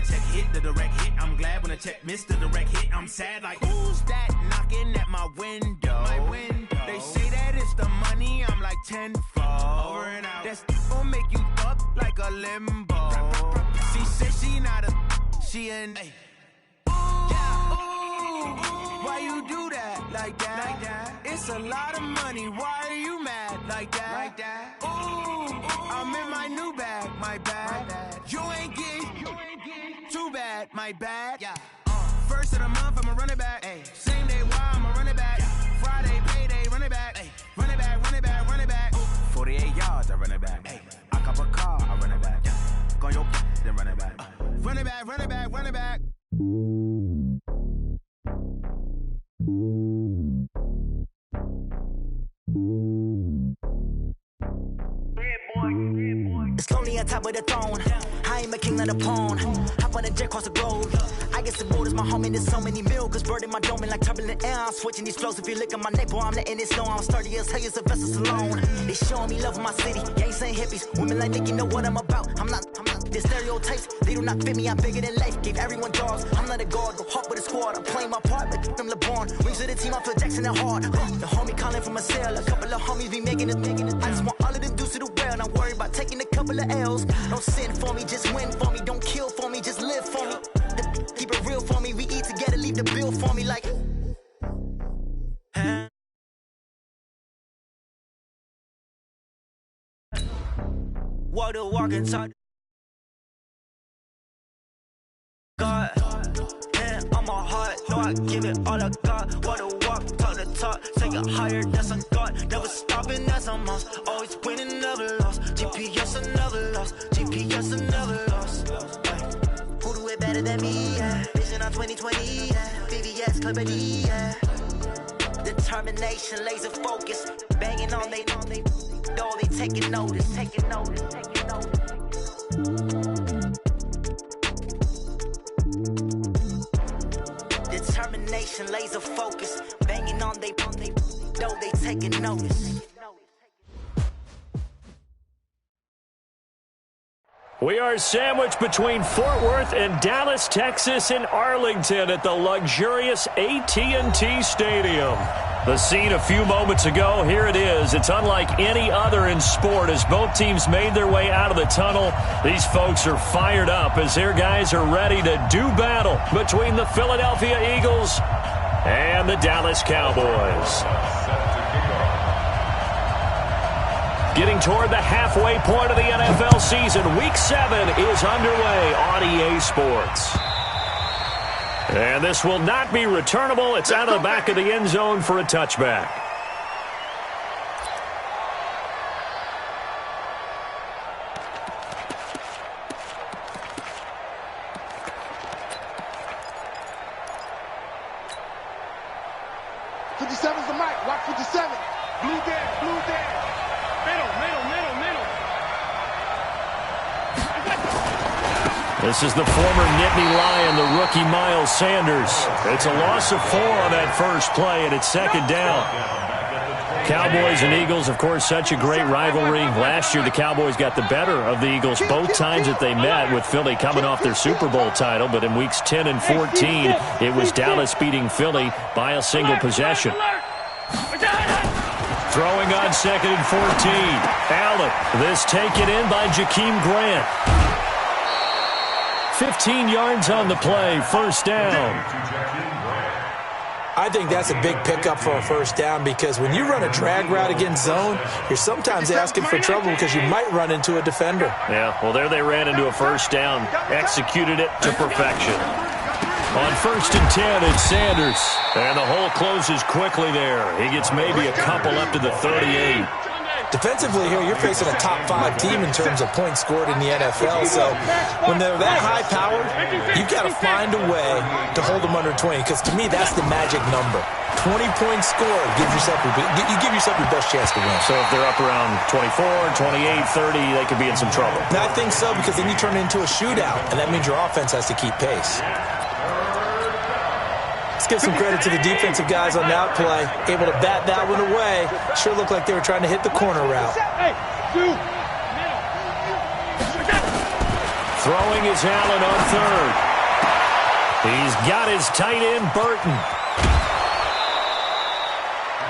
a check hit, the direct hit. I'm glad when a check missed the direct hit. I'm sad like, who's that knocking at my window? They say that it's the money, I'm like tenfold. Over and out. That's gon' make you up like a limbo. She said she not a, she an. Why you do that like that? It's a lot of money. Why are you mad like that? Ooh, I'm in my new bag, my bad. You ain't getting too bad, my bad. Yeah. First of the month, I'ma run it back. Ay. Same day, why I'ma run it back. Yeah. Friday, payday, run it back. Ay. Run it back, run it back, run it back. 48 yards, I run it back. Ay. I cop a car, I run it back. Yeah. Go on your then run it back. Run it back, run it back, run it back. It's lonely on top of the throne. I am a king, not a pawn. Hop on a jet across the globe. I guess the road is my home and there's so many milks. Bird in my dome and like turbulent air. I'm switching these flows. If you look at my neck, boy, I'm letting it snow. I'm sturdy as hell as a vessel alone. They showing me love in my city. Gangs ain't hippies. Women like Nick, you know what I'm about. I'm not the stereotypes. They do not fit me. I'm bigger than life. Gave everyone dogs. I'm not a guard. Go hard with a squad. I'm playing my part, but them LeBron. Rings to the team. I feel Jackson and hard. The homie calling from a cell. A couple of homies be making it. I just want all of them dudes to do well. Not worry about taking a couple of L's. Don't sin for me, just win for me. Don't kill for me, just live for me. Keep it real for me. We eat together, leave the bill for me like. Water walking, talk. God, hand on my heart, no, I give it all I got. Water walk, talk the talk, take it higher, that's on God. Never stopping, that's on us. Always winning, never lost. GPS, I never lost. GPS, I never lost. Who do it better than me? Yeah. Vision on 2020, yeah. VVS, Clippity, yeah. Determination, laser focus. Banging on they, know they taking notice. Determination, laser focus. Banging on they, know they taking notice. We are sandwiched between Fort Worth and Dallas, Texas, and Arlington at the luxurious AT&T Stadium. The scene a few moments ago, here it is. It's unlike any other in sport as both teams made their way out of the tunnel. These folks are fired up as their guys are ready to do battle between the Philadelphia Eagles and the Dallas Cowboys. Getting toward the halfway point of the NFL season, Week 7 is underway on EA Sports. And this will not be returnable. It's out of the back of the end zone for a touchback. '57's the mic. Watch 57. Blue there, blue there. Middle. This is the former Nittany Lion, the rookie Miles Sanders. It's a loss of 4 on that first play, and it's second down. Cowboys and Eagles, of course, such a great rivalry. Last year, the Cowboys got the better of the Eagles both times that they met, with Philly coming off their Super Bowl title. But in weeks 10 and 14, it was Dallas beating Philly by a single possession. Throwing on 2nd and 14. Allen, this taken in by Jakeem Grant. 15 yards on the play, first down. I think that's a big pickup for a first down, because when you run a drag route against zone, you're sometimes asking for trouble because you might run into a defender. Yeah, well, there they ran into a first down, executed it to perfection. On 1st and 10, it's Sanders, and the hole closes quickly there. He gets maybe a couple up to the 38. Defensively here, you're facing a top 5 team in terms of points scored in the NFL. So when they're that high-powered, you've got to find a way to hold them under 20, because to me, that's the magic number. 20 points scored, you give yourself your best chance to win. So if they're up around 24, 28, 30, they could be in some trouble. I think so, because then you turn it into a shootout, and that means your offense has to keep pace. Let's give some credit to the defensive guys on that play. Able to bat that one away. Sure looked like they were trying to hit the corner route. Throwing is Allen on third. He's got his tight end, Burton.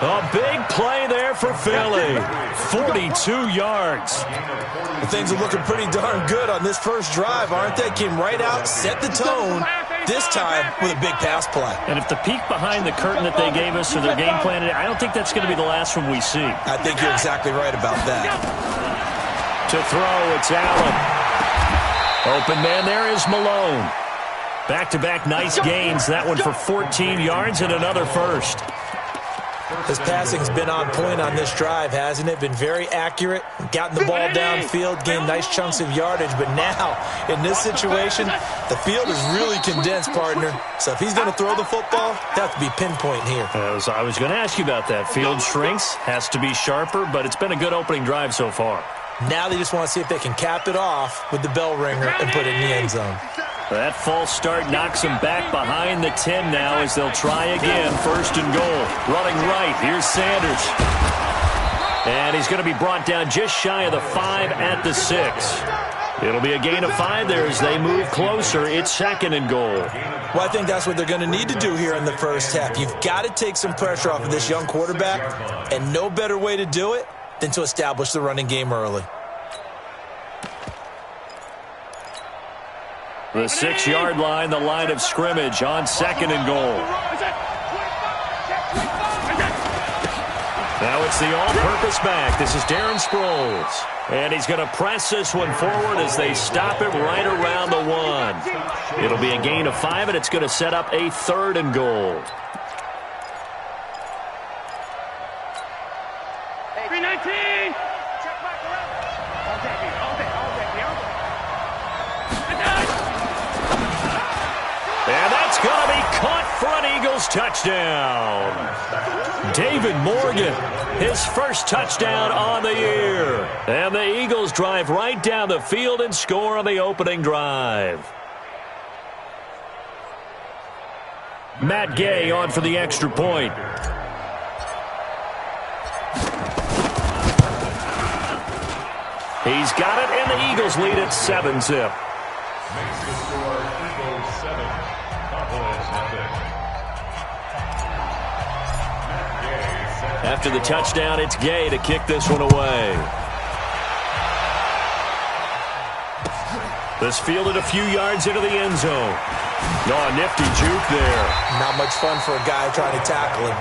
A big play there for Philly. 42 yards. Things are looking pretty darn good on this first drive, aren't they? Came right out, set the tone, this time with a big pass play. And if the peek behind the curtain that they gave us or their game plan, I don't think that's going to be the last one we see. I think you're exactly right about that. To throw, it's Allen. Open man there is Malone. Back-to-back nice gains. That one for 14 yards and another first. His passing's been on point on this drive, hasn't it? Been very accurate, gotten the ball downfield, gained nice chunks of yardage. But now, in this situation, the field is really condensed, partner. So if he's going to throw the football, that has to be pinpoint here. I was going to ask you about that. Field shrinks, has to be sharper, but it's been a good opening drive so far. Now they just want to see if they can cap it off with the bell ringer and put it in the end zone. That false start knocks them back behind the 10 now as they'll try again. First and goal. Running right. Here's Sanders. And he's going to be brought down just shy of the 5 at the 6. It'll be a gain of 5 there as they move closer. It's second and goal. Well, I think that's what they're going to need to do here in the first half. You've got to take some pressure off of this young quarterback, and no better way to do it than to establish the running game early. The 6-yard line, the line of scrimmage on second and goal. Now it's the all-purpose back. This is Darren Sproles. And he's going to press this one forward as they stop him right around the 1. It'll be a gain of 5, and it's going to set up a third and goal. 319. And that's going to be caught for an Eagles touchdown. David Morgan, his first touchdown on the year. And the Eagles drive right down the field and score on the opening drive. Matt Gay on for the extra point. He's got it, and the Eagles lead at 7-zip. Makes the score Eagles 7, Cowboys nothing. After the touchdown, it's Gay to kick this one away. This fielded a few yards into the end zone. Oh, nifty juke there. Not much fun for a guy trying to tackle him.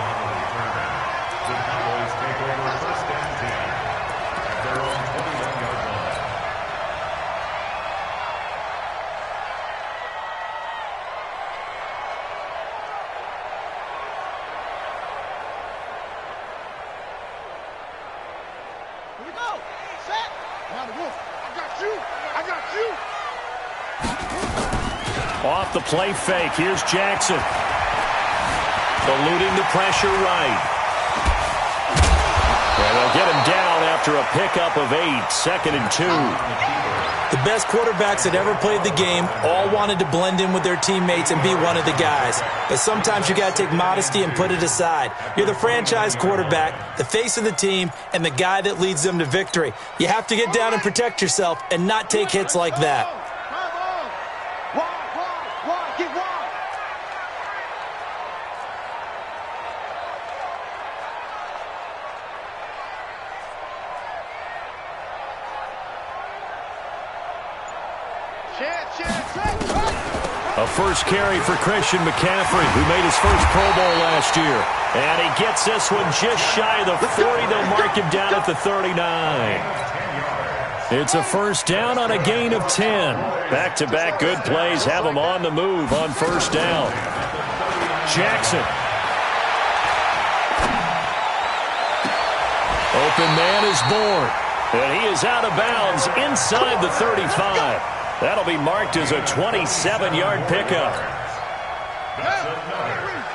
The Cowboys take over first and 10 at their own 21-yard line. Here we go. Set. Now the wolf. I got you. I got you. Off the play fake. Here's Jackson. Eluding the pressure right. And they'll get him down after a pickup of 8. 2nd and 2. The best quarterbacks that ever played the game all wanted to blend in with their teammates and be one of the guys. But sometimes you got to take modesty and put it aside. You're the franchise quarterback, the face of the team, and the guy that leads them to victory. You have to get down and protect yourself and not take hits like that. Wide, get wide. A first carry for Christian McCaffrey, who made his first Pro Bowl last year. And he gets this one just shy of the 40. They'll mark him down at the 39. It's a first down on a gain of 10. Back-to-back good plays have him on the move on first down. Jackson. Open man is born. And he is out of bounds inside the 35. That'll be marked as a 27-yard pickup.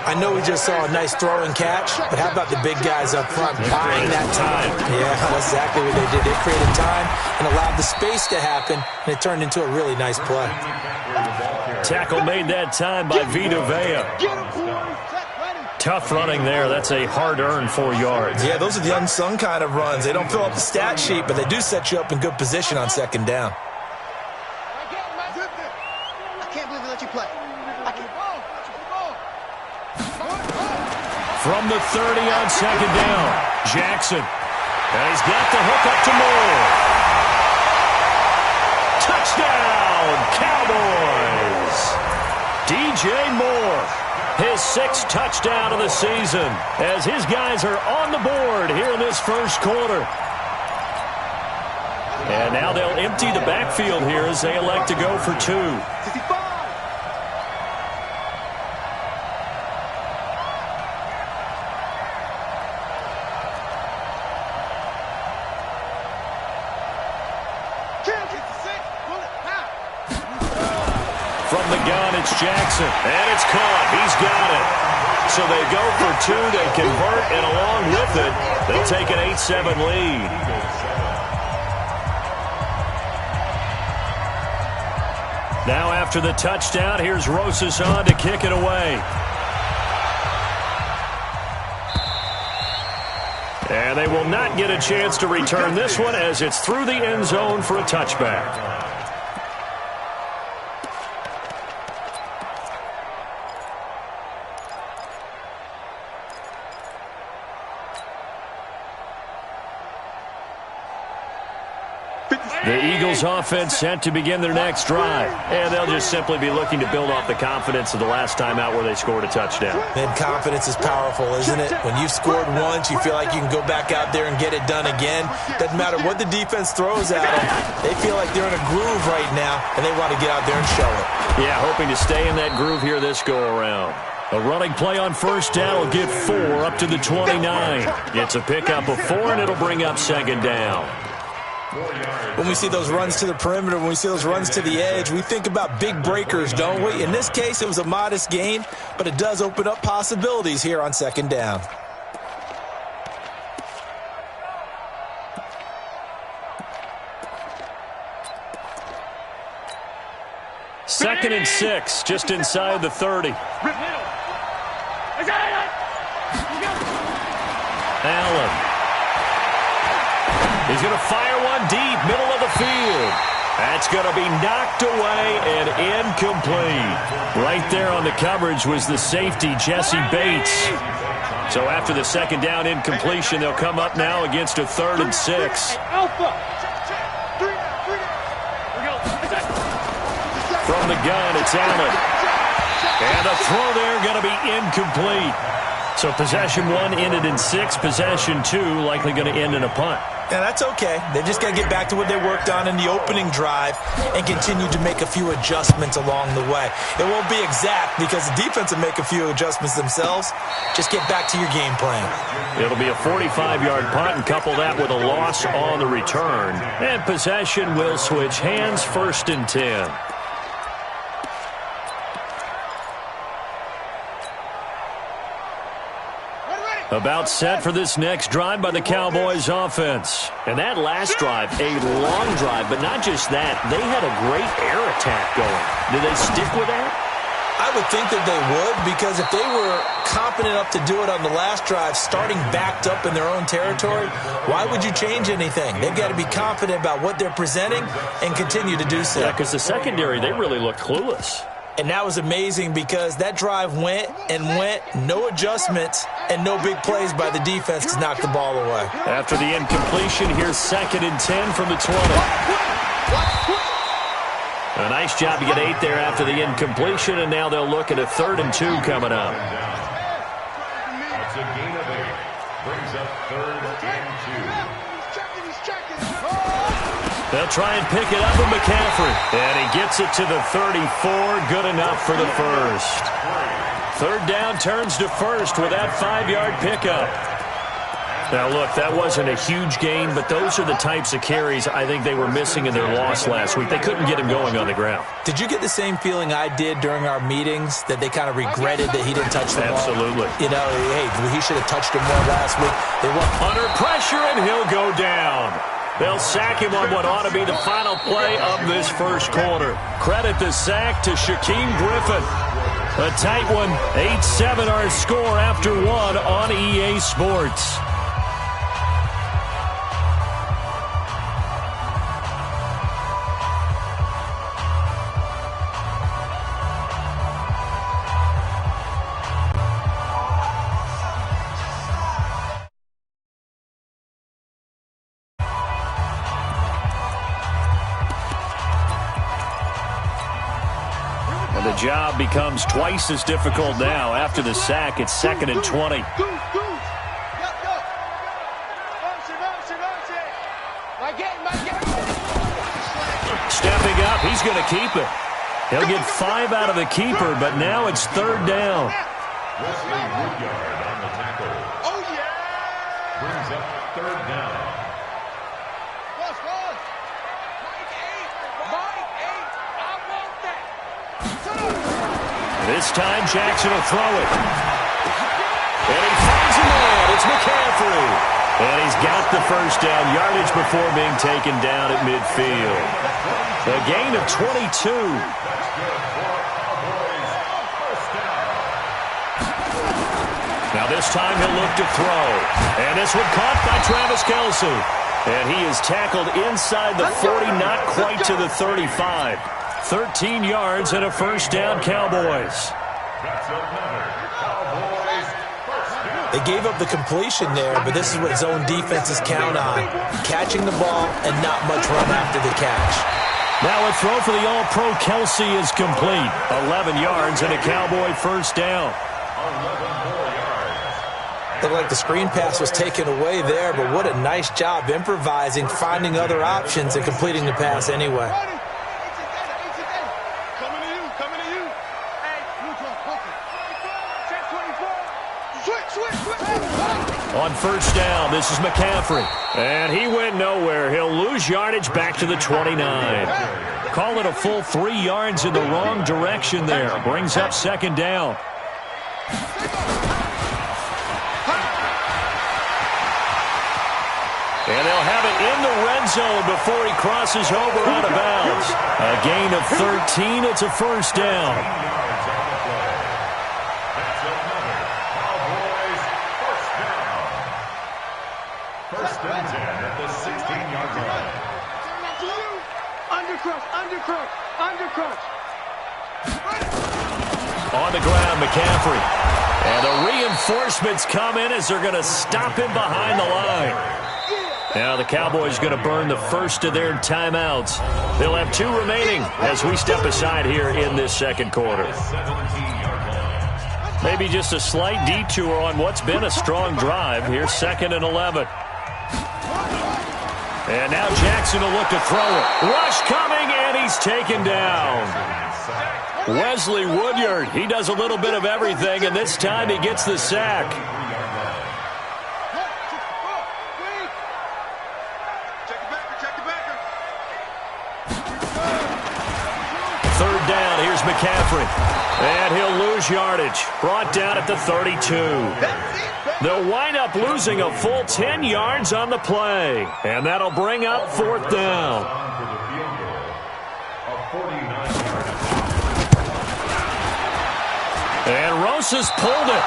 I know we just saw a nice throw and catch, but how about the big guys up front buying that time? Yeah, that's exactly what they did. They created time and allowed the space to happen, and it turned into a really nice play. Tackle made that time by Vita Vea. Tough running there. That's a hard-earned 4 yards. Yeah, those are the unsung kind of runs. They don't fill up the stat sheet, but they do set you up in good position on second down. can't believe they let you play. From the 30 on second down, Jackson. And he's got the hook up to Moore. Touchdown, Cowboys! DJ Moore, his 6th touchdown of the season, as his guys are on the board here in this first quarter. And now they'll empty the backfield here as they elect to go for 2. 65. From the gun, it's Jackson, and it's caught. He's got it. So they go for 2, they convert, and along with it, they'll take an 8-7 lead. Now after the touchdown, here's Rosas on to kick it away. And they will not get a chance to return this one as it's through the end zone for a touchback. The Eagles offense set to begin their next drive. And they'll just simply be looking to build off the confidence of the last time out where they scored a touchdown. And confidence is powerful, isn't it? When you've scored once, you feel like you can go back out there and get it done again. Doesn't matter what the defense throws at them. They feel like they're in a groove right now, and they want to get out there and show it. Yeah, hoping to stay in that groove here this go-around. A running play on first down will get 4 up to the 29. It's a pickup of 4, and it'll bring up second down. When we see those runs to the perimeter, when we see those runs to the edge, we think about big breakers, don't we? In this case, it was a modest gain, but it does open up possibilities here on second down. Second and 6, just inside the 30. Allen. He's going to fire one deep, middle of the field. That's going to be knocked away and incomplete. Right there on the coverage was the safety, Jesse Bates. So after the second down incompletion, they'll come up now against a 3rd and 6. From the gun, it's Allen. And the throw there going to be incomplete. So possession 1 ended in 6. Possession 2 likely going to end in a punt. Yeah, that's okay. They just got to get back to what they worked on in the opening drive and continue to make a few adjustments along the way. It won't be exact because the defense will make a few adjustments themselves. Just get back to your game plan. It'll be a 45-yard punt and couple that with a loss on the return. And possession will switch hands, 1st and 10. About set for this next drive by the Cowboys offense. And that last drive, a long drive, but not just that. They had a great air attack going. Did they stick with that? I would think that they would, because if they were competent enough to do it on the last drive, starting backed up in their own territory, why would you change anything? They've got to be confident about what they're presenting and continue to do so. Yeah, because the secondary, they really looked clueless. And that was amazing because that drive went and went, no adjustments, and no big plays by the defense to knock the ball away. After the incompletion, here's 2nd and 10 from the 20. A nice job to get 8 there after the incompletion, and now they'll look at a 3rd and 2 coming up. That's a gain of 8. Brings up 3rd and 2. They'll try and pick it up with McCaffrey. And he gets it to the 34. Good enough for the first. 3rd down turns to 1st with that 5-yard pickup. Now, look, that wasn't a huge gain, but those are the types of carries I think they were missing in their loss last week. They couldn't get him going on the ground. Did you get the same feeling I did during our meetings, that they kind of regretted that he didn't touch the ball? Absolutely. You know, hey, he should have touched him more last week. They were under pressure, and he'll go down. They'll sack him on what ought to be the final play of this first quarter. Credit the sack to Shaquem Griffin. A tight one, 8-7 our score after 1 on EA Sports. And the job becomes twice as difficult now. After the sack, it's 2nd and 20. Stepping up, he's going to keep it. He'll get 5 out of the keeper, but now it's 3rd down. Wesley Woodyard on the tackle. Oh, yeah! Brings up 3rd down. This time, Jackson will throw it. And he finds a man. It's McCaffrey. And he's got the 1st down yardage before being taken down at midfield. A gain of 22. Now this time he'll look to throw. And this one caught by Travis Kelce. And he is tackled inside the 40, not quite to the 35. 13 yards and a 1st down, Cowboys. They gave up the completion there, but this is what zone defenses count on. Catching the ball and not much run after the catch. Now a throw for the All-Pro Kelce is complete. 11 yards and a Cowboy 1st down. Looked like the screen pass was taken away there, but what a nice job improvising, finding other options, and completing the pass anyway. On 1st down, this is McCaffrey. And he went nowhere. He'll lose yardage back to the 29. Call it a full 3 yards in the wrong direction there. Brings up 2nd down. And they'll have it in the red zone before he crosses over out of bounds. A gain of 13. It's a 1st down. On the ground, McCaffrey. And the reinforcements come in as they're going to stop him behind the line. Now the Cowboys going to burn the first of their timeouts. They'll have 2 remaining as we step aside here in this 2nd quarter. Maybe just a slight detour on what's been a strong drive. Here's 2nd and 11. And now Jackson will look to throw it. Rush coming, and he's taken down. Wesley Woodyard, he does a little bit of everything, and this time he gets the sack. 3rd down, here's McCaffrey. And he'll lose yardage. Brought down at the 32. They'll wind up losing a full 10 yards on the play. And that'll bring up 4th down. And Rosas pulled it.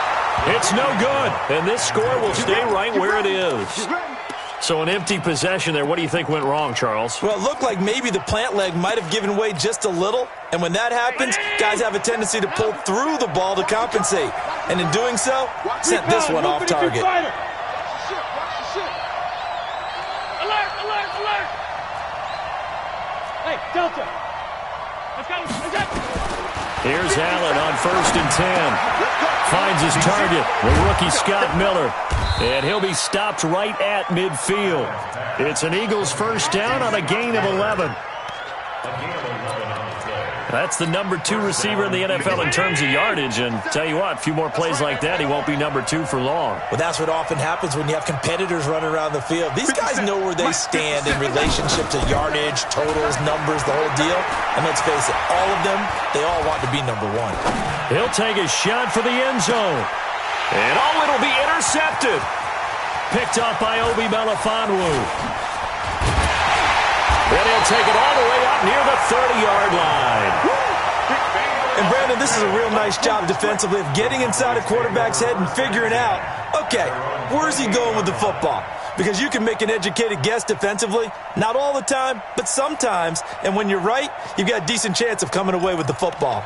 It's no good. And this score will stay right where it is. So an empty possession there. What do you think went wrong, Charles? Well, it looked like maybe the plant leg might have given way just a little. And when that happens, guys have a tendency to pull through the ball to compensate. And in doing so, sent this one off target. Hey, Delta. Here's Allen on 1st and 10. Finds his target, the rookie Scott Miller. And he'll be stopped right at midfield. It's an Eagles 1st down on a gain of 11. That's the number 2 receiver in the NFL in terms of yardage. And tell you what, a few more plays like that, he won't be number 2 for long. Well, that's what often happens when you have competitors running around the field. These guys know where they stand in relationship to yardage, totals, numbers, the whole deal. And let's face it, all of them, they all want to be number 1. He'll take a shot for the end zone. And it'll be intercepted. Picked up by Obi Melifonwu. And he'll take it all the way up near the 30-yard line. And, Brandon, this is a real nice job defensively of getting inside a quarterback's head and figuring out, okay, where's he going with the football? Because you can make an educated guess defensively, not all the time, but sometimes. And when you're right, you've got a decent chance of coming away with the football.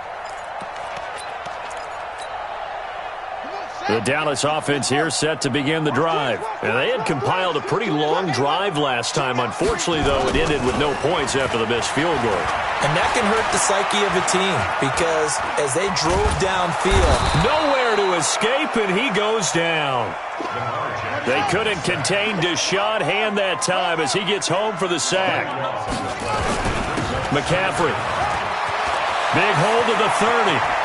The Dallas offense here set to begin the drive. And they had compiled a pretty long drive last time. Unfortunately, though, it ended with no points after the missed field goal. And that can hurt the psyche of a team because as they drove downfield. Nowhere to escape, and he goes down. They couldn't contain Deshaun Hand that time as he gets home for the sack. McCaffrey. Big hold of the 30.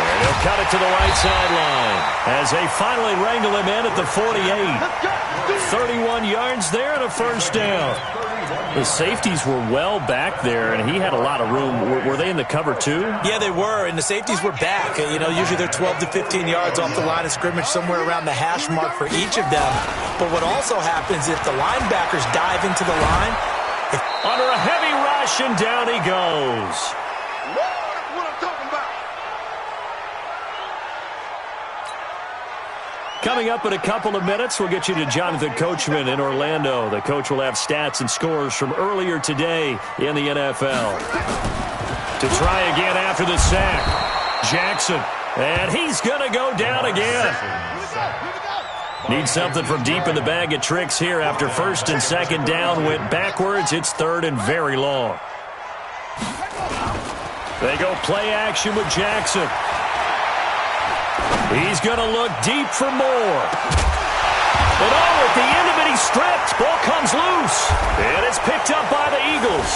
And he'll cut it to the right sideline as they finally wrangle him in at the 48. 31 yards there and a first down. The safeties were well back there, and he had a lot of room. Were they in the cover too? Yeah, they were, and the safeties were back. You know, usually they're 12 to 15 yards off the line of scrimmage, somewhere around the hash mark for each of them. But what also happens if the linebackers dive into the line. Under a heavy rush, and down he goes. Coming up in a couple of minutes, we'll get you to Jonathan Coachman in Orlando. The coach will have stats and scores from earlier today in the NFL. To try again after the sack, Jackson. And he's going to go down again. Needs something from deep in the bag of tricks here after first and second down went backwards. It's third and very long. They go play action with Jackson. He's going to look deep for more. But at the end of it, he's stripped. Ball comes loose. And it's picked up by the Eagles.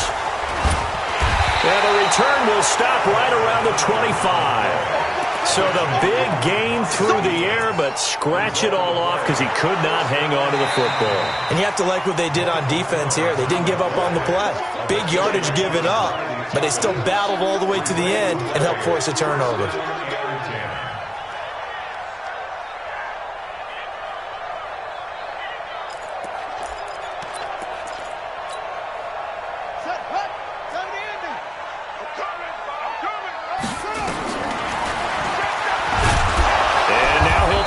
And the return will stop right around the 25. So the big gain through the air, but scratch it all off because he could not hang on to the football. And you have to like what they did on defense here. They didn't give up on the play. Big yardage given up, but they still battled all the way to the end and helped force a turnover.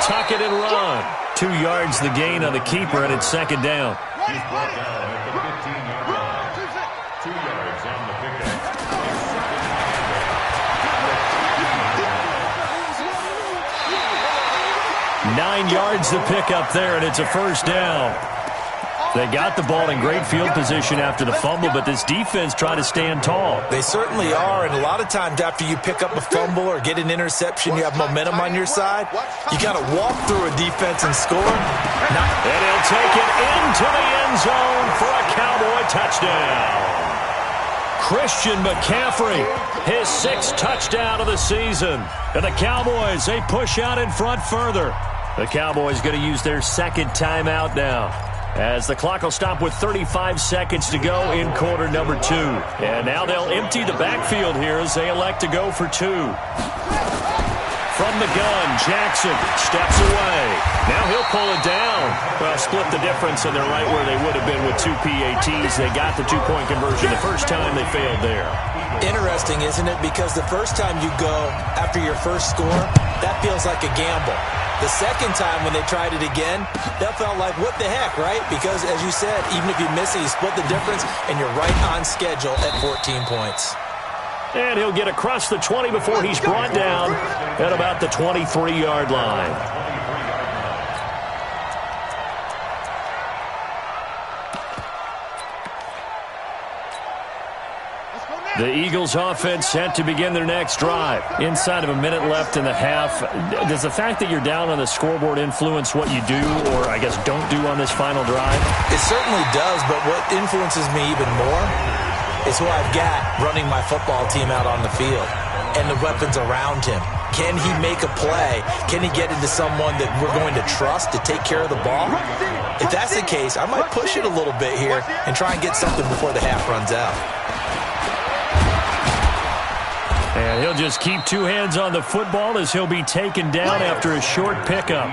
Tuck it and run. 2 yards the gain on the keeper, and it's second down. He's brought down at the 15-yard line. 2 yards on the pickup. 9 yards to pick up there, and it's a first down. They got the ball in great field position after the fumble, but this defense tried to stand tall. They certainly are, and a lot of times after you pick up a fumble or get an interception, you have momentum on your side. You got to walk through a defense and score. And he'll take it into the end zone for a Cowboy touchdown. Christian McCaffrey, his 6th touchdown of the season. And the Cowboys, they push out in front further. The Cowboys going to use their second timeout now, as the clock will stop with 35 seconds to go in quarter number 2. And now they'll empty the backfield here as they elect to go for 2. From the gun, Jackson steps away. Now he'll pull it down. Well, split the difference, and they're right where they would have been with 2 PATs. They got the 2-point conversion the first time. They failed there. Interesting, isn't it? Because the first time you go after your first score, that feels like a gamble. The second time when they tried it again, that felt like, what the heck, right? Because, as you said, even if you miss it, you split the difference, and you're right on schedule at 14 points. And he'll get across the 20 before he's brought down at about the 23-yard line. The Eagles offense set to begin their next drive. Inside of a minute left in the half. Does the fact that you're down on the scoreboard influence what you do, or I guess don't do on this final drive? It certainly does, but what influences me even more is who I've got running my football team out on the field and the weapons around him. Can he make a play? Can he get into someone that we're going to trust to take care of the ball? If that's the case, I might push it a little bit here and try and get something before the half runs out. And he'll just keep 2 hands on the football as he'll be taken down after a short pickup.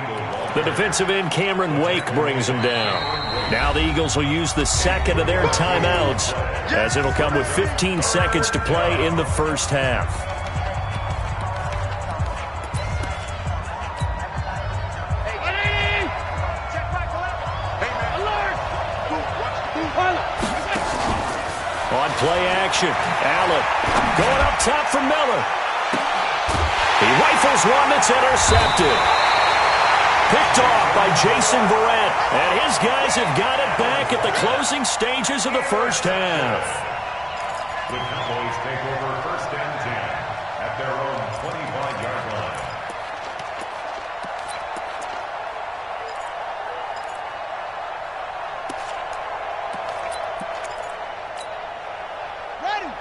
The defensive end, Cameron Wake, brings him down. Now the Eagles will use the second of their timeouts, as it'll come with 15 seconds to play in the first half. On play action, Allen going up top for Miller. He rifles rifles one that's intercepted. Picked off by Jason Verrett. And his guys have got it back at the closing stages of the first half. The Cowboys take over first and 10 at their own 25-yard line.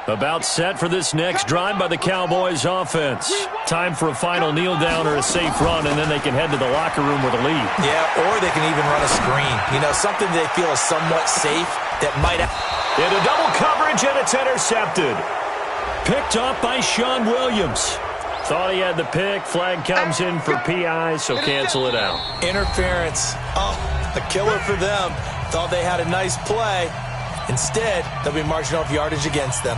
About set for this next drive by the Cowboys offense. Time for a final kneel down or a safe run, and then they can head to the locker room with a lead. Yeah, or they can even run a screen. You know, something they feel is somewhat safe that might have... Into double coverage, and it's intercepted. Picked off by Sean Williams. Thought he had the pick. Flag comes in for PI, so cancel it out. Interference. Oh, a killer for them. Thought they had a nice play. Instead, they'll be marching off yardage against them.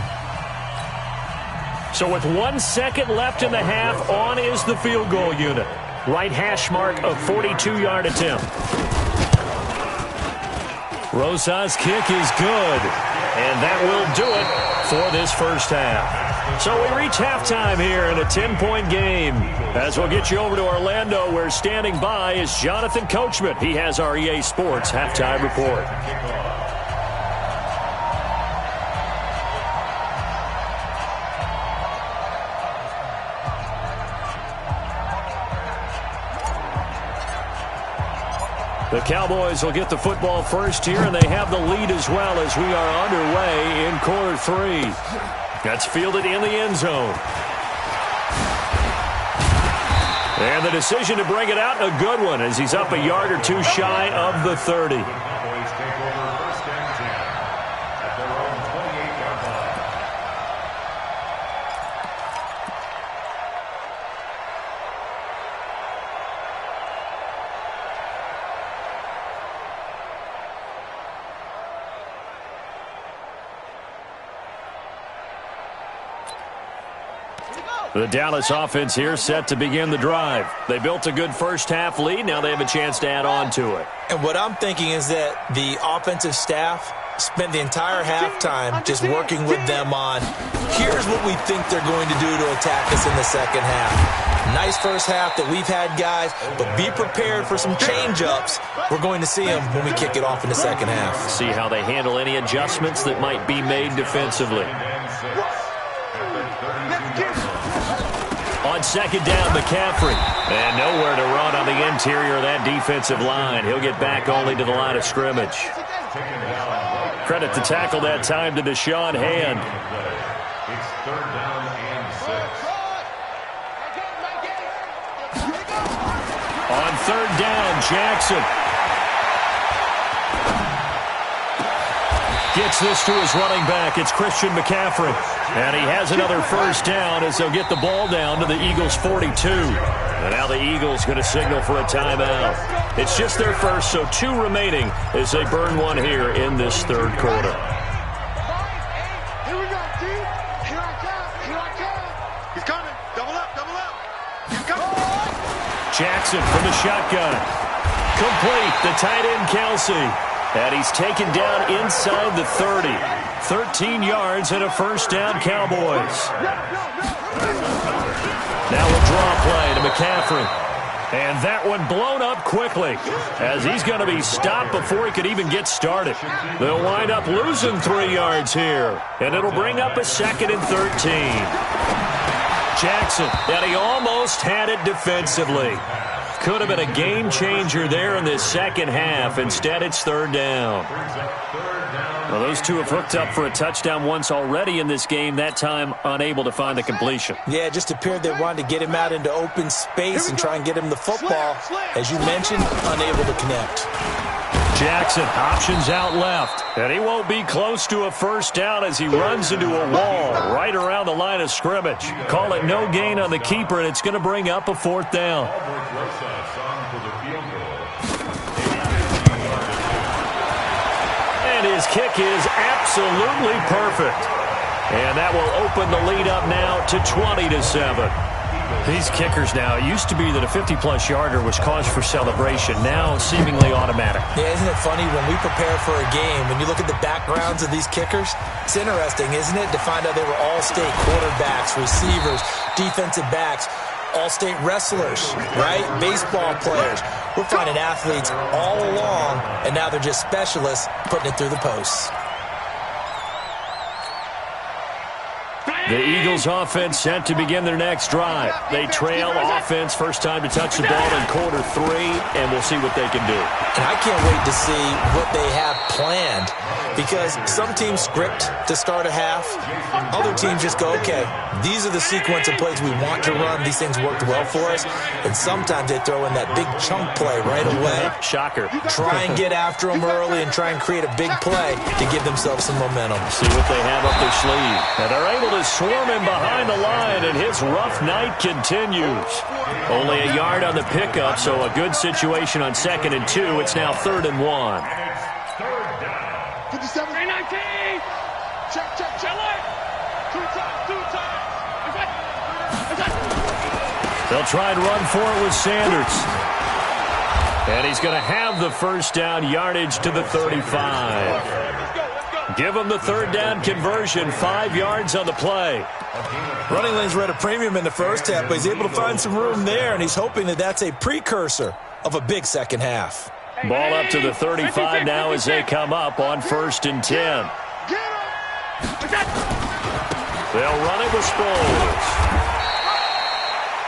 So with 1 second left in the half, on is the field goal unit. Right hash mark of 42-yard attempt. Rosa's kick is good. And that will do it for this first half. So we reach halftime here in a 10-point game. As we'll get you over to Orlando, where standing by is Jonathan Coachman. He has our EA Sports halftime report. The Cowboys will get the football first here, and they have the lead as well as we are underway in quarter 3. That's fielded in the end zone. And the decision to bring it out, a good one, as he's up a yard or two shy of the 30. The Cowboys take over first and 10 at their own 28-yard line. The Dallas offense here set to begin the drive. They built a good first half lead. Now they have a chance to add on to it. And what I'm thinking is that the offensive staff spent the entire halftime just working with them on, here's what we think they're going to do to attack us in the second half. Nice first half that we've had, guys, but be prepared for some change-ups. We're going to see them when we kick it off in the second half. See how they handle any adjustments that might be made defensively. On second down, McCaffrey. And nowhere to run on the interior of that defensive line. He'll get back only to the line of scrimmage. Credit the tackle that time to Deshaun Hand. It's third down and 6. On third down, Jackson gets this to his running back. It's Christian McCaffrey. And he has another first down as they'll get the ball down to the Eagles' 42. And now the Eagles going to signal for a timeout. It's just their first, so 2 remaining as they burn one here in this third quarter. Here we go, dude. Here I come. Here I come. He's coming. Double up. Double up. He's coming. Jackson from the shotgun. Complete. The tight end, Kelsey. And he's taken down inside the 30. 13 yards and a first down, Cowboys. Now a draw play to McCaffrey. And that one blown up quickly as he's going to be stopped before he could even get started. They'll wind up losing 3 yards here. And it'll bring up a 2nd and 13. Jackson, and he almost had it defensively. Could have been a game changer there in this second half. Instead, it's third down. Well, those two have hooked up for a touchdown once already in this game, that time unable to find the completion. Yeah, it just appeared they wanted to get him out into open space and try and get him the football. As you mentioned, unable to connect. Jackson options out left, and he won't be close to a first down as he runs into a wall right around the line of scrimmage. Call it no gain on the keeper, and it's going to bring up a 4th down. And his kick is absolutely perfect. And that will open the lead up now to 20-7. These kickers now, it used to be that a 50-plus yarder was cause for celebration. Now seemingly automatic. Yeah, isn't it funny when we prepare for a game, when you look at the backgrounds of these kickers, it's interesting, isn't it, to find out they were all-state quarterbacks, receivers, defensive backs. all-state wrestlers, right? Baseball players. We're finding athletes all along, and now they're just specialists putting it through the posts. The Eagles offense set to begin their next drive. They trail offense, first time to touch the ball in quarter 3, and we'll see what they can do. And I can't wait to see what they have planned, because some teams script to start a half. Other teams just go, okay, these are the sequence of plays we want to run. These things worked well for us. And sometimes they throw in that big chunk play right away. Shocker. Try and get after them early and try and create a big play to give themselves some momentum. See what they have up their sleeve. And they're able to swarm him behind the line, and his rough night continues. Only a yard on the pickup, so a good situation on 2nd and 2. It's now 3rd and 1. 57, 19. Check. Two times. They'll try and run for it with Sanders. And he's going to have the first down, yardage to the 35. Give him the 3rd down conversion, 5 yards on the play. Running lanes were at a premium in the first half, but he's able to find some room there, and he's hoping that that's a precursor of a big second half. Ball up to the 35 now as they come up on 1st and 10. They'll run it with Sproles.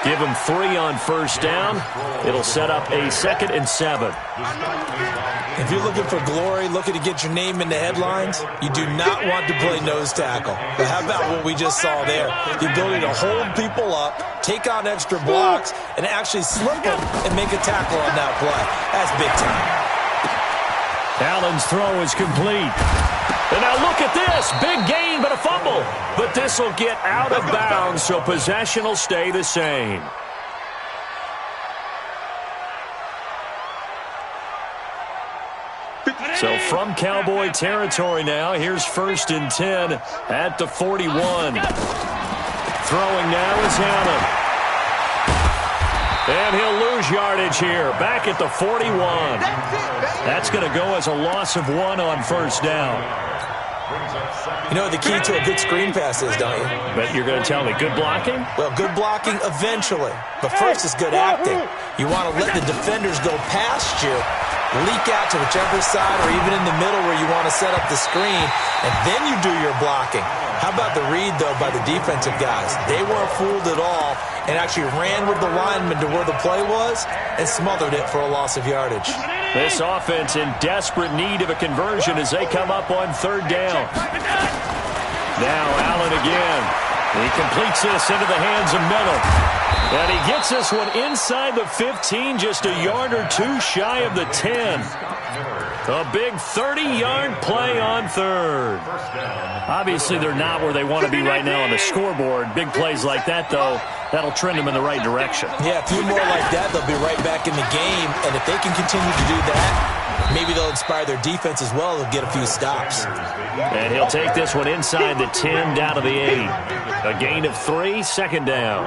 Give him 3 on 1st down. It'll set up a 2nd and 7. If you're looking for glory, looking to get your name in the headlines, you do not want to play nose tackle. But how about what we just saw there? The ability to hold people up, take on extra blocks, and actually slip them and make a tackle on that play. That's big time. Allen's throw is complete. And now look at this. Big gain, but a fumble. But this will get out of bounds, so possession will stay the same. So from Cowboy territory now, here's 1st and 10 at the 41. Throwing now is Allen. And he'll lose yardage here, back at the 41. That's going to go as a loss of 1 on 1st down. You know what the key to a good screen pass is, don't you? But you're going to tell me, good blocking? Well, good blocking eventually. But first is good acting. You want to let the defenders go past you, leak out to whichever side or even in the middle where you want to set up the screen, and then you do your blocking. How about the read, though, by the defensive guys? They weren't fooled at all and actually ran with the lineman to where the play was and smothered it for a loss of yardage. This offense in desperate need of a conversion as they come up on 3rd down. Now Allen again. He completes this into the hands of Miller. And he gets this one inside the 15, just a yard or 2 shy of the 10. A big 30-yard play on 3rd. Obviously, they're not where they want to be right now on the scoreboard. Big plays like that, though, that'll trend them in the right direction. Yeah, a few more like that, they'll be right back in the game. And if they can continue to do that, maybe they'll inspire their defense as well. They'll get a few stops. And he'll take this one inside the 10 down to the 8. A gain of 3, 2nd down.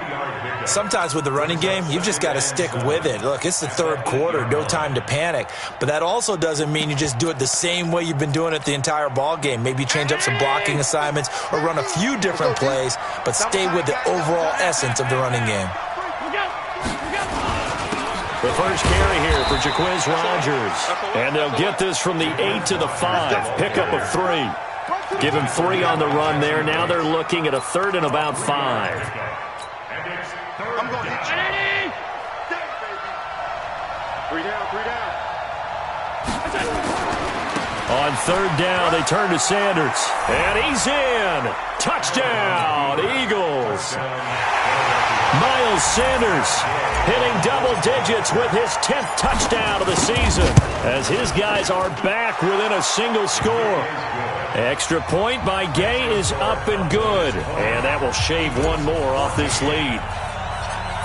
Sometimes with the running game, you've just got to stick with it. Look, it's the 3rd quarter, no time to panic. But that also doesn't mean you just do it the same way you've been doing it the entire ball game. Maybe change up some blocking assignments or run a few different plays, but stay with the overall essence of the running game. The first carry here for Jaquiz Rogers. And they'll get this from the 8 to the 5. Pickup of 3. Give him 3 on the run there. Now they're looking at a 3rd and about 5. I'm going to hit you. 3 down. On 3rd down, they turn to Sanders. And he's in. Touchdown, Eagles. Miles Sanders hitting double digits with his 10th touchdown of the season as his guys are back within a single score. Extra point by Gay is up and good. And that will shave 1 more off this lead.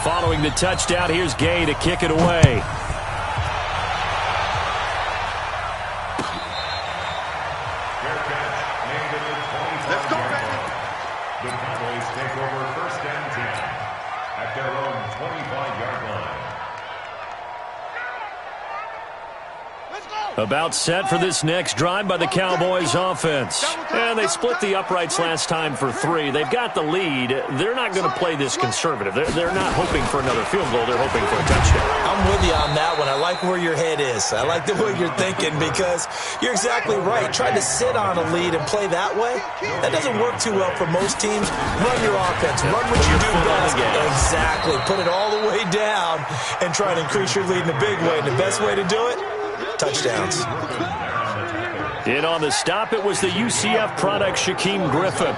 Following the touchdown, here's Gay to kick it away. Let's go, baby. The Cowboys take over 1st and 10 at their own 25-yard line. Let's go. About set for this next drive by the Cowboys offense. And they split the uprights last time for 3. They've got the lead. They're not going to play this conservative. They're not hoping for another field goal. They're hoping for a touchdown. I'm with you on that one. I like where your head is. I like the way you're thinking because you're exactly right. Trying to sit on a lead and play that way, that doesn't work too well for most teams. Run your offense. Run what you do best. Exactly. Put it all the way down and try to increase your lead in a big way. And the best way to do it? Touchdowns. And on the stop, it was the UCF product, Shaquem Griffin.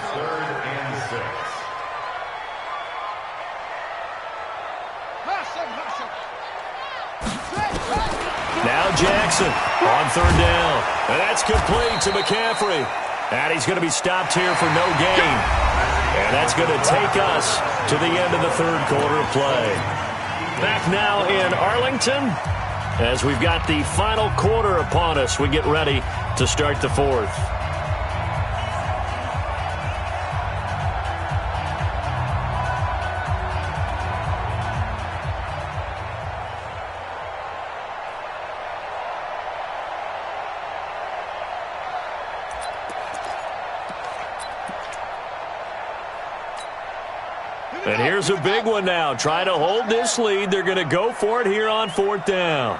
Now Jackson on 3rd down. And that's complete to McCaffrey. And he's going to be stopped here for no gain. And that's going to take us to the end of the 3rd quarter of play. Back now in Arlington, as we've got the final quarter upon us, we get ready to start the 4th. And here's a big one now. Trying to hold this lead. They're going to go for it here on 4th down.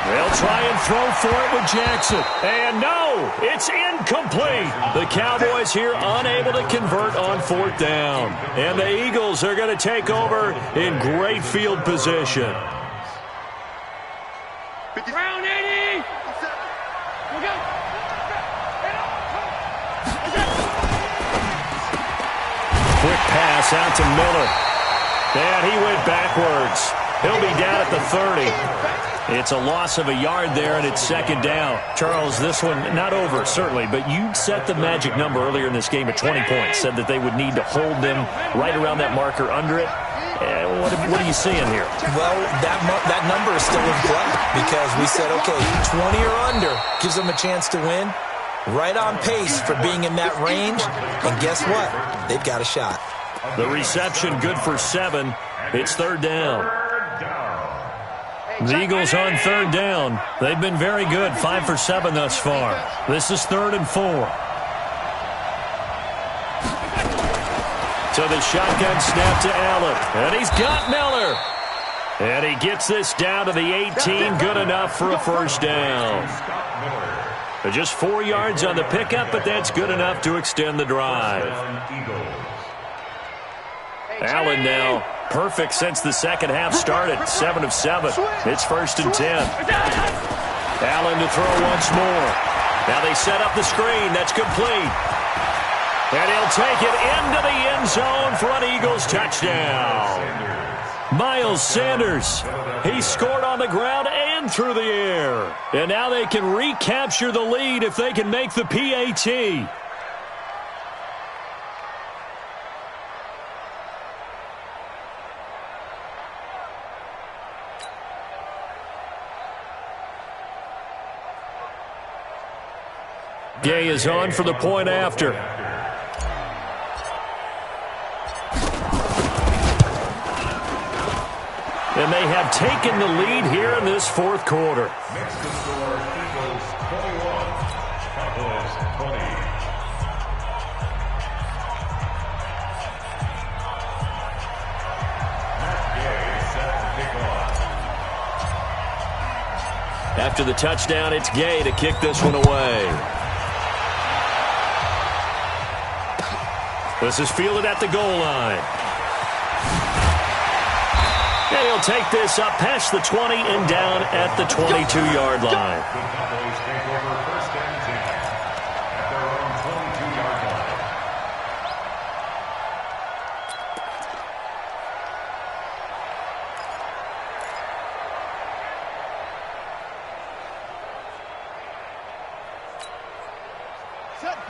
They'll try and throw for it with Jackson. And no, it's incomplete. The Cowboys here unable to convert on 4th down. And the Eagles are going to take over in great field position. Round 80. Quick pass out to Miller. And he went backwards. He'll be down at the 30. It's a loss of a yard there, and it's 2nd down. Charles, this one not over, certainly, but you set the magic number earlier in this game at 20 points, said that they would need to hold them right around that marker under it. What are you seeing here? Well, that number is still in play because we said, okay, 20 or under gives them a chance to win. Right on pace for being in that range. And guess what? They've got a shot. The reception good for 7. It's 3rd down. The Eagles on 3rd down. They've been very good, 5 for 7 thus far. This is 3rd and 4. So the shotgun snap to Allen. And he's got Miller. And he gets this down to the 18. Good enough for a 1st down. Just 4 yards on the pickup, but that's good enough to extend the drive. Allen now perfect since the 2nd half started. 7 of 7. It's 1st and 10. Allen to throw once more. Now they set up the screen. That's complete. And he'll take it into the end zone for an Eagles touchdown. Miles Sanders. He scored on the ground and through the air. And now they can recapture the lead if they can make the PAT. Gay is on for the point after. And they have taken the lead here in this 4th quarter. Next to score, Eagles 21, Cowboys 20. Matt Gay set to kick off. After the touchdown, it's Gay to kick this one away. This is fielded at the goal line. And he'll take this up past the 20 and down at the 22-yard line. The Cowboys take over 1st and 10 at their own 22-yard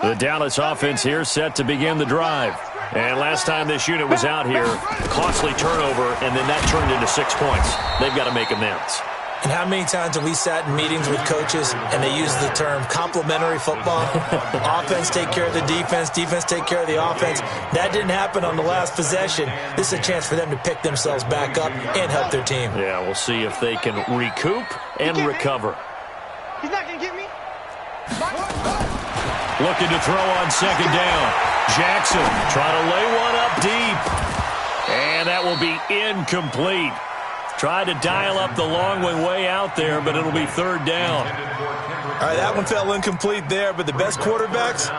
line. The Dallas offense here set to begin the drive. And last time this unit was out here, costly turnover, and then that turned into 6 points. They've got to make amends. And how many times have we sat in meetings with coaches and they use the term complementary football? Offense take care of the defense, defense take care of the offense. That didn't happen on the last possession. This is a chance for them to pick themselves back up and help their team. Yeah, we'll see if they can recoup and recover. He's not going to get me. Looking to throw on second down. Jackson trying to lay one up deep. And that will be incomplete. Tried to dial up the long way out there, but it'll be third down. All right, that one fell incomplete there, but the best quarterbacks,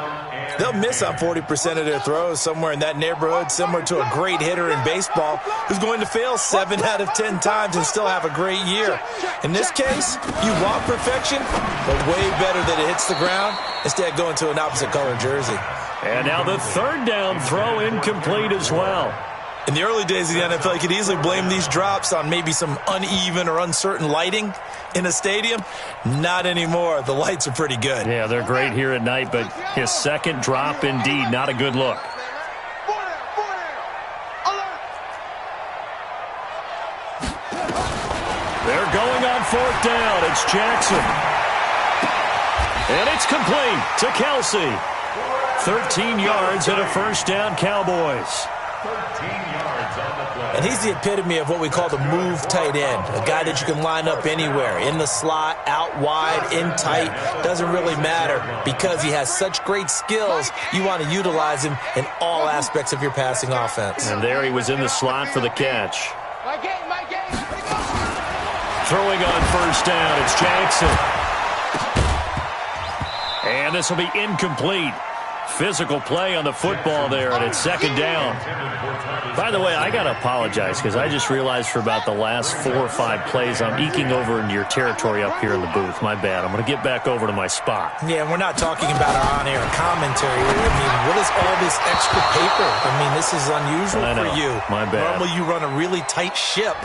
they'll miss on 40% of their throws, somewhere in that neighborhood, similar to a great hitter in baseball who's going to fail 7 out of 10 times and still have a great year. In this case, you want perfection, but way better that it hits the ground instead of going to an opposite color jersey. And now the third down throw incomplete as well. In the early days of the NFL, you could easily blame these drops on maybe some uneven or uncertain lighting in a stadium. Not anymore. The lights are pretty good. Yeah, they're great here at night, but his second drop, indeed, not a good look. They're going on fourth down. It's Jackson. And it's complete to Kelsey. 13 yards and a first down, Cowboys. 13 yards on the play. And he's the epitome of what we call the move tight end, a guy that you can line up anywhere, in the slot, out wide, in tight, doesn't really matter because he has such great skills. You want to utilize him in all aspects of your passing offense. And there he was in the slot for the catch. Throwing on first down, it's Jackson. And this will be incomplete. Physical play on the football there, and it's second down. By the way, I got to apologize because I just realized for about the last 4 or 5 plays I'm eking over into your territory up here in the booth. My bad. I'm going to get back over to my spot. Yeah, we're not talking about our on-air commentary. I mean, what is all this extra paper? I mean, this is unusual for you. My bad. Normally you run a really tight ship.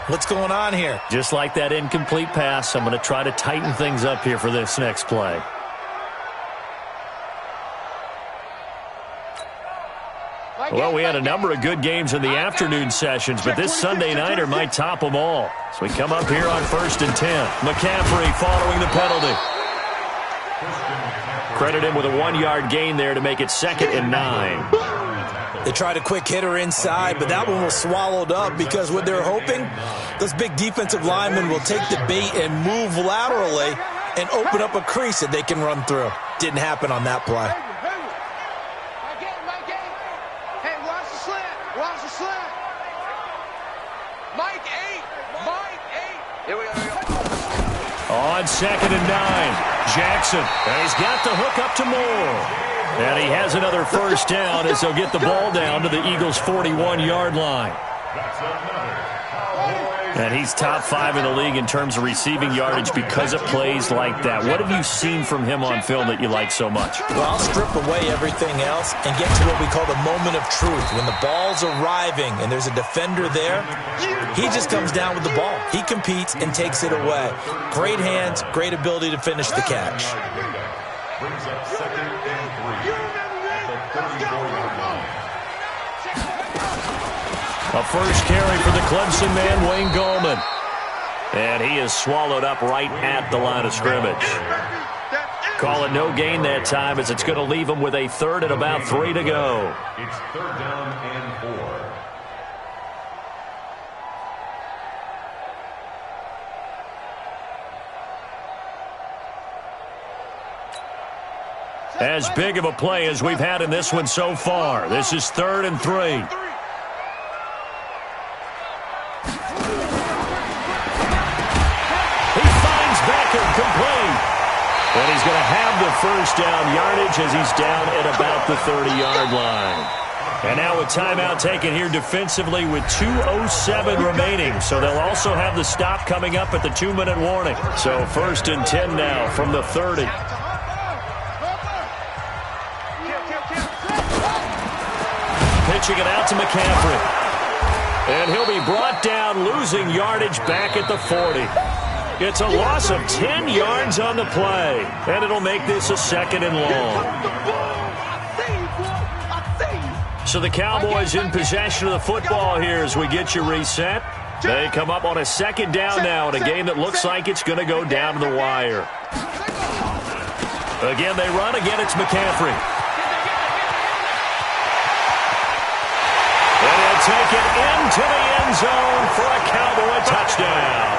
What's going on here? Just like that incomplete pass, I'm going to try to tighten things up here for this next play. Well, we had a number of good games in the afternoon sessions, but this Sunday nighter might top them all. So we come up here on 1st and 10. McCaffrey following the penalty. Credit him with a 1-yard gain there to make it 2nd and 9. They tried a quick hitter inside, but that one was swallowed up because what they're hoping, those big defensive linemen will take the bait and move laterally and open up a crease that they can run through. Didn't happen on that play. On 2nd and 9, Jackson, and he's got the hook up to Moore. And he has another first down as they'll get the ball down to the Eagles' 41-yard line. And he's top 5 in the league in terms of receiving yardage because of plays like that. What have you seen from him on film that you like so much? Well, I'll strip away everything else and get to what we call the moment of truth. When the ball's arriving and there's a defender there, he just comes down with the ball. He competes and takes it away. Great hands, great ability to finish the catch. Brings up 2nd and 3 at the 34-yard line. A first carry for the Clemson man, Wayne Gallman. And he is swallowed up right at the line of scrimmage. Call it no gain that time as it's going to leave him with a 3rd and about 3 to go. It's 3rd down and 4. As big of a play as we've had in this one so far. This is 3rd and 3. Complete. And he's going to have the first down yardage as he's down at about the 30-yard line. And now a timeout taken here defensively with 2:07 remaining. So they'll also have the stop coming up at the 2-minute warning. So 1st and 10 now from the 30. Pitching it out to McCaffrey. And he'll be brought down, losing yardage back at the 40. It's a loss of 10 yards on the play, and it'll make this a 2nd and long. So the Cowboys in possession of the football here as we get you reset. They come up on a second down now in a game that looks like it's going to go down to the wire. Again, they run. Again, it's McCaffrey. And he'll take it into the end zone for a Cowboy touchdown.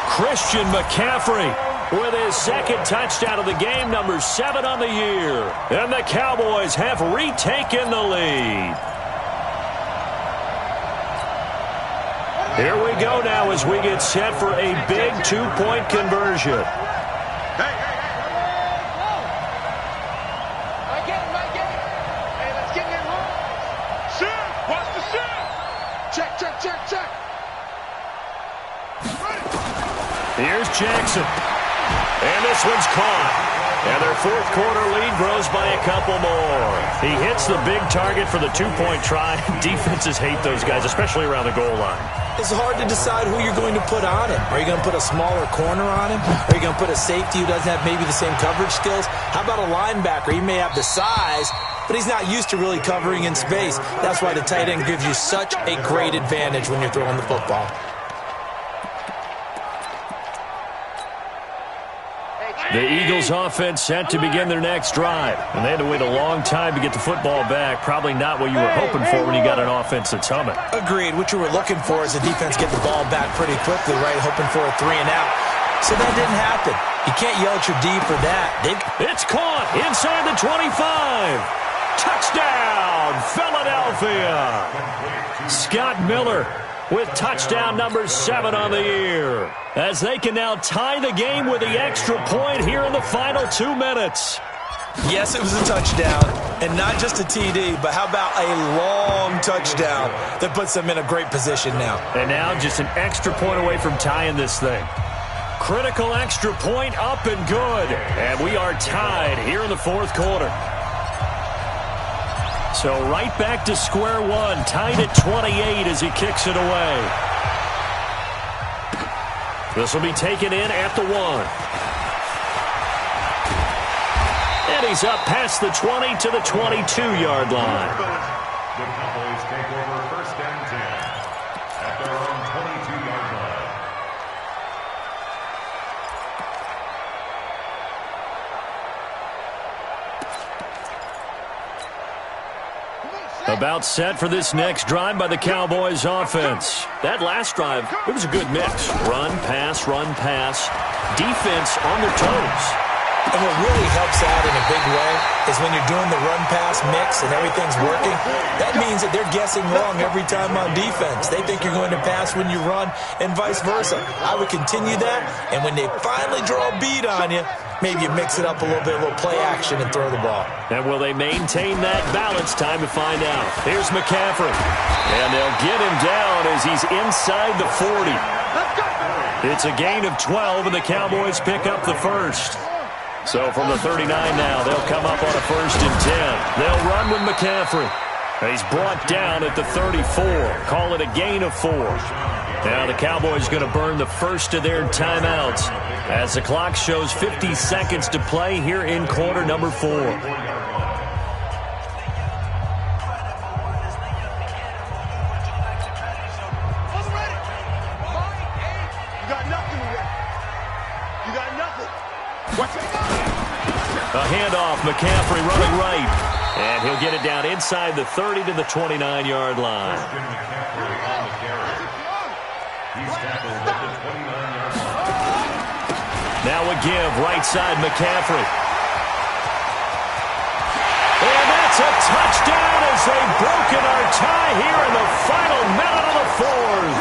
Christian McCaffrey with his second touchdown of the game, number 7 on the year. And the Cowboys have retaken the lead. Here we go now as we get set for a big 2-point conversion. Hey, let's get in there. Shoot! Watch the shoot! Check. Here's Jackson. And this one's caught. And their fourth quarter lead grows by a couple more. He hits the big target for the 2-point try. Defenses hate those guys, especially around the goal line. It's hard to decide who you're going to put on him. Are you going to put a smaller corner on him? Are you going to put a safety who doesn't have maybe the same coverage skills? How about a linebacker? He may have the size, but he's not used to really covering in space. That's why the tight end gives you such a great advantage when you're throwing the football. The Eagles offense set to begin their next drive. And they had to wait a long time to get the football back. Probably not what you were hoping for when you got an offense that's humming. Agreed. What you were looking for is the defense get the ball back pretty quickly, right? Hoping for a 3-and-out. So that didn't happen. You can't yell at your D for that. It's caught inside the 25. Touchdown, Philadelphia. Scott Miller with touchdown number 7 on the year, as they can now tie the game with the extra point here in the final 2 minutes. Yes, it was a touchdown, and not just a TD, but how about a long touchdown that puts them in a great position now. And now just an extra point away from tying this thing. Critical extra point up and good, and we are tied here in the fourth quarter. So right back to square one, tied at 28 as he kicks it away. This will be taken in at the 1. And he's up past the 20 to the 22-yard line. The Cowboys take over 1st and 10 at their own 22-yard line. About set for this next drive by the Cowboys offense. That last drive, it was a good mix. Run, pass, defense on their toes. And what really helps out in a big way is when you're doing the run-pass mix and everything's working, that means that they're guessing wrong every time on defense. They think you're going to pass when you run and vice versa. I would continue that, and when they finally draw a beat on you, maybe you mix it up a little bit, a little play action and throw the ball. And will they maintain that balance? Time to find out. Here's McCaffrey. And they'll get him down as he's inside the 40. It's a gain of 12, and the Cowboys pick up the first. So from the 39 now, they'll come up on a 1st and 10. They'll run with McCaffrey. He's brought down at the 34. Call it a gain of 4. Now the Cowboys going to burn the first of their timeouts as the clock shows 50 seconds to play here in quarter number 4. You got nothing here. You got nothing. What's it? A handoff, McCaffrey running right. And he'll get it down inside the 30 to the 29-yard line. Christian McCaffrey on the carry. He's tackled at the 29-yard line. Now a give, right side, McCaffrey. And that's a touchdown as they've broken our tie here in the final minute of the 4th.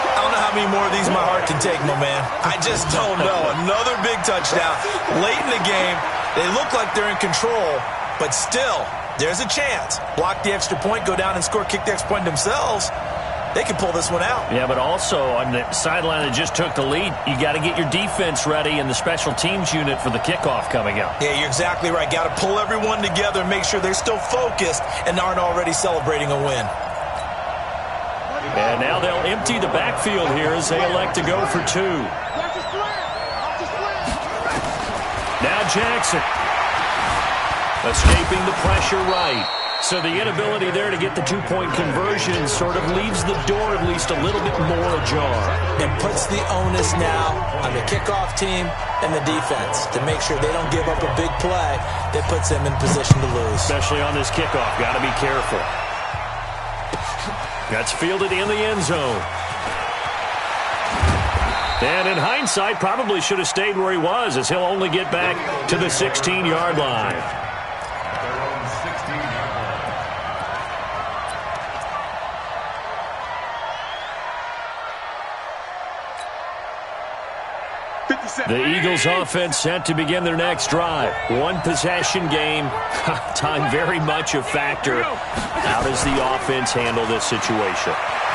I don't know how many more of these my heart can take, my man. I just don't know. Another big touchdown late in the game. They look like they're in control, but still, there's a chance. Block the extra point, go down and score, kick the extra point themselves. They can pull this one out. Yeah, but also on the sideline that just took the lead, you got to get your defense ready and the special teams unit for the kickoff coming up. Yeah, you're exactly right. Got to pull everyone together and make sure they're still focused and aren't already celebrating a win. And now they'll empty the backfield here as they elect to go for 2. Now Jackson. Escaping the pressure right. So the inability there to get the two-point conversion sort of leaves the door at least a little bit more ajar. And puts the onus now on the kickoff team and the defense to make sure they don't give up a big play that puts them in position to lose. Especially on this kickoff. Got to be careful. That's fielded in the end zone. And in hindsight, probably should have stayed where he was, as he'll only get back to the 16-yard line. Their own 16-yard line. The Eagles offense set to begin their next drive. One possession game. Time very much a factor. How does the offense handle this situation?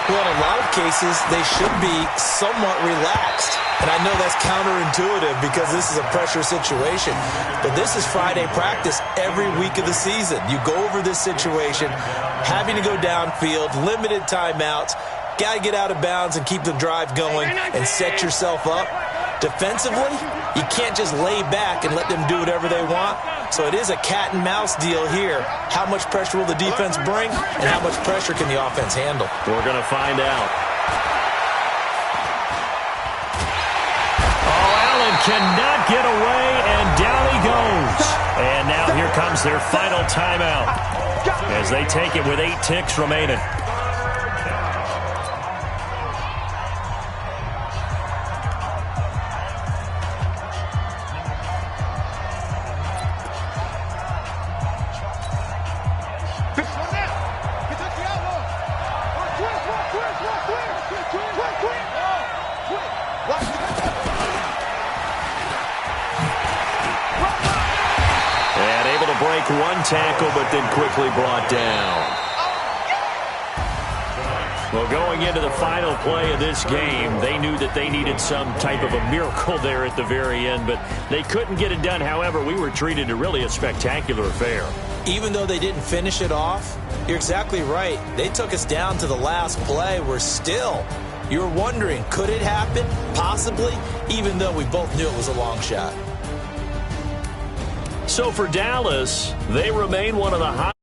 Well, in a lot of cases, they should be somewhat relaxed. And I know that's counterintuitive because this is a pressure situation. But this is Friday practice every week of the season. You go over this situation, having to go downfield, limited timeouts, got to get out of bounds and keep the drive going and set yourself up. Defensively, you can't just lay back and let them do whatever they want. So it is a cat and mouse deal here. How much pressure will the defense bring, and how much pressure can the offense handle? We're going to find out. Oh, Allen cannot get away, and down he goes. And now here comes their final timeout as they take it with 8 ticks remaining. Break one tackle, but then quickly brought down. Well, going into the final play of this game, they knew that they needed some type of a miracle there at the very end, but they couldn't get it done. However, we were treated to really a spectacular affair. Even though they didn't finish it off, you're exactly right. They took us down to the last play. We're still, you're wondering, could it happen? Possibly, even though we both knew it was a long shot. So for Dallas, they remain one of the hot